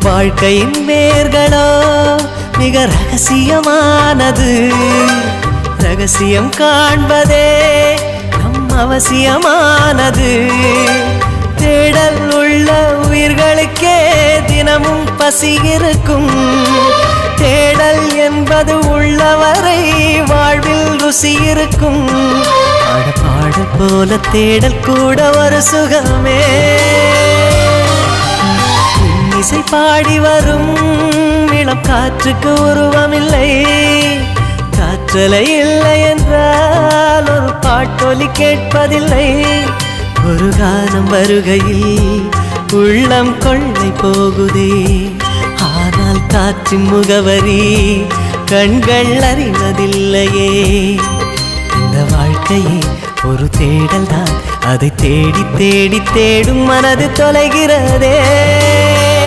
வாழ்க்கையின் வேர்களோ மிக ரகசியமானது. ரகசியம் காண்பதே நம் அவசியமானது. தேடல் உள்ள உயிர்களுக்கே தினமும் பசி இருக்கும். தேடல் என்பது உள்ளவரை வாழ்வில் ருசி இருக்கும். பாடல் போல தேடல் கூட ஒரு சுகமே. இசை பாடி வரும் இளம் காற்றுக்கு உருவமில்லை. காற்றலை இல்லை என்றால் ஒரு பாட்டொலி கேட்பதில்லை. ஒரு கானம் வருகையில் உள்ளம் கொள்ளை போகுதே. ஆனால் காற்றின் முகவரி கண்கள் அறிவதில்லையே. இந்த வாழ்க்கையே ஒரு தேடல் தான். அதை தேடி தேடி தேடும் மனது தொலைகிறதே.